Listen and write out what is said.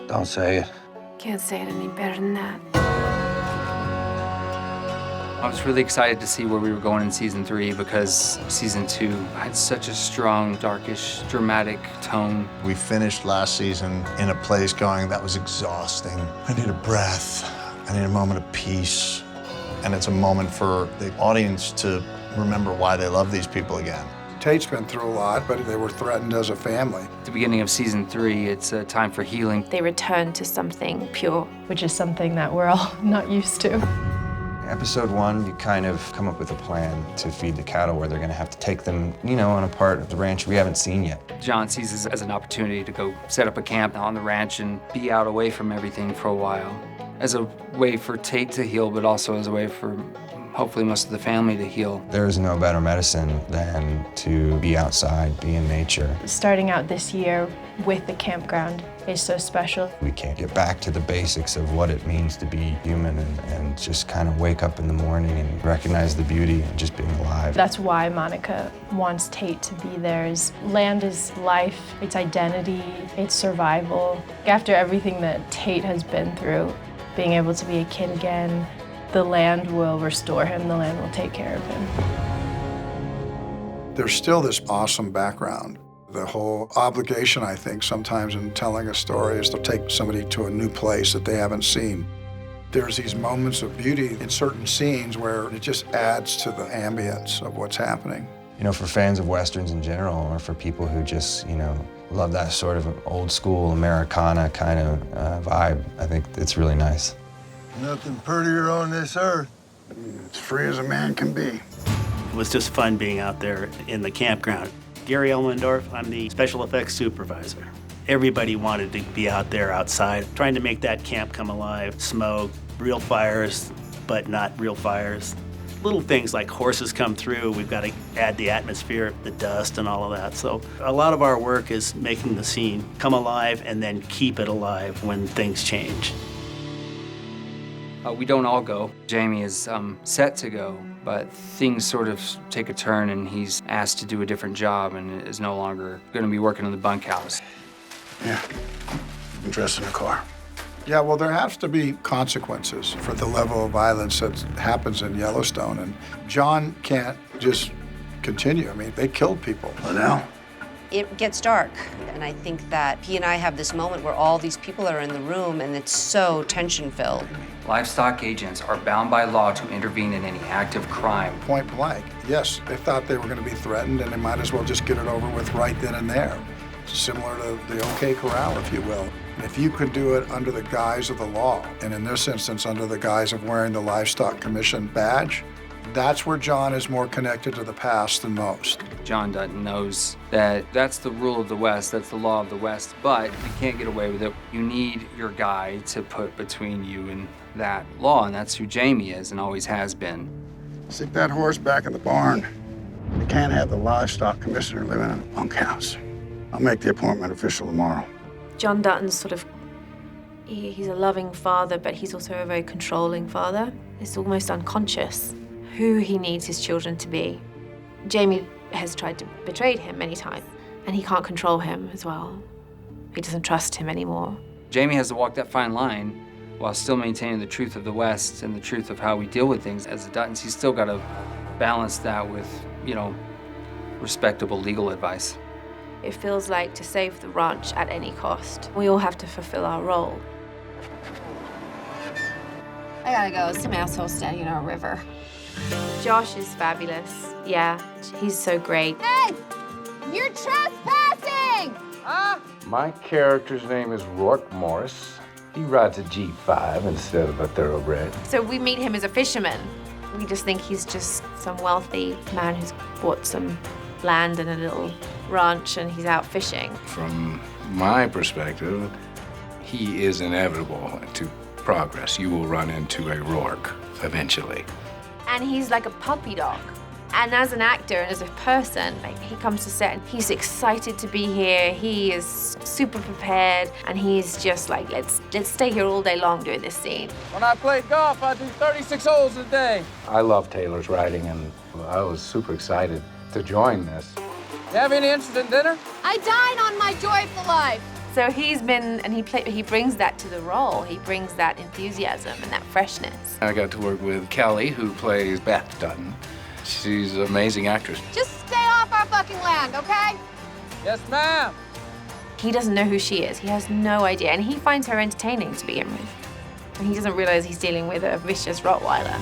Don't say it. Can't say it any better than that. I was really excited to see where we were going in season 3 because season 2 had such a strong, darkish, dramatic tone. We finished last season in a place going, that was exhausting. I need a breath. I need a moment of peace. And it's a moment for the audience to remember why they love these people again. Tate's been through a lot, but they were threatened as a family. At the beginning of season 3, it's a time for healing. They return to something pure. Which is something that we're all not used to. Episode 1, you kind of come up with a plan to feed the cattle where they're going to have to take them, on a part of the ranch we haven't seen yet. John sees this as an opportunity to go set up a camp on the ranch and be out away from everything for a while. As a way for Tate to heal, but also as a way for hopefully most of the family to heal. There is no better medicine than to be outside, be in nature. Starting out this year with the campground is so special. We can't get back to the basics of what it means to be human and just kind of wake up in the morning and recognize the beauty and just being alive. That's why Monica wants Tate to be there. Land is life, it's identity, it's survival. After everything that Tate has been through, being able to be a kid again, the land will restore him, the land will take care of him. There's still this awesome background. The whole obligation, I think, sometimes in telling a story is to take somebody to a new place that they haven't seen. There's these moments of beauty in certain scenes where it just adds to the ambience of what's happening. For fans of Westerns in general, or for people who just, love that sort of old school Americana kind of vibe, I think it's really nice. Nothing prettier on this earth. As free as a man can be. It was just fun being out there in the campground. Gary Elmendorf, I'm the special effects supervisor. Everybody wanted to be out there outside, trying to make that camp come alive. Smoke, real fires, but not real fires. Little things like horses come through, we've got to add the atmosphere, the dust and all of that. So a lot of our work is making the scene come alive and then keep it alive when things change. We don't all go. Jamie is set to go, but things sort of take a turn and he's asked to do a different job and is no longer going to be working in the bunkhouse. Yeah, I'm dressed in a car. Yeah, well, there has to be consequences for the level of violence that happens in Yellowstone, and John can't just continue. I mean, they killed people. Well, now? It gets dark, and I think that he and I have this moment where all these people are in the room, and it's so tension-filled. Livestock agents are bound by law to intervene in any act of crime. Point blank, yes, they thought they were going to be threatened, and they might as well just get it over with right then and there. Similar to the OK Corral, if you will. If you could do it under the guise of the law, and in this instance, under the guise of wearing the Livestock Commission badge, that's where John is more connected to the past than most. John Dutton knows that that's the rule of the West, that's the law of the West, but you can't get away with it. You need your guy to put between you and that law, and that's who Jamie is and always has been. Stick that horse back in the barn. You can't have the Livestock Commissioner living in a bunkhouse. I'll make the appointment official tomorrow. John Dutton's he's a loving father, but he's also a very controlling father. It's almost unconscious who he needs his children to be. Jamie has tried to betray him many times, and he can't control him as well. He doesn't trust him anymore. Jamie has to walk that fine line while still maintaining the truth of the West and the truth of how we deal with things as the Duttons. He's still got to balance that with, respectable legal advice. It feels like to save the ranch at any cost. We all have to fulfill our role. I gotta go. Some asshole standing in our river. Josh is fabulous. Yeah, he's so great. Hey! You're trespassing! My character's name is Roarke Morris. He rides a G5 instead of a thoroughbred. So we meet him as a fisherman. We just think he's just some wealthy man who's bought some land and a little ranch and he's out fishing. From my perspective, he is inevitable to progress. You will run into a Roarke eventually. And he's like a puppy dog. And as an actor and as a person, he comes to set and he's excited to be here. He is super prepared and he's just like, let's stay here all day long doing this scene. When I play golf, I do 36 holes a day. I love Taylor's writing, and I was super excited to join this. You have any interest in dinner? I dine on my joyful life. So he brings that to the role. He brings that enthusiasm and that freshness. I got to work with Kelly, who plays Beth Dutton. She's an amazing actress. Just stay off our fucking land, okay? Yes, ma'am. He doesn't know who she is. He has no idea, and he finds her entertaining to begin with. And he doesn't realize he's dealing with a vicious Rottweiler.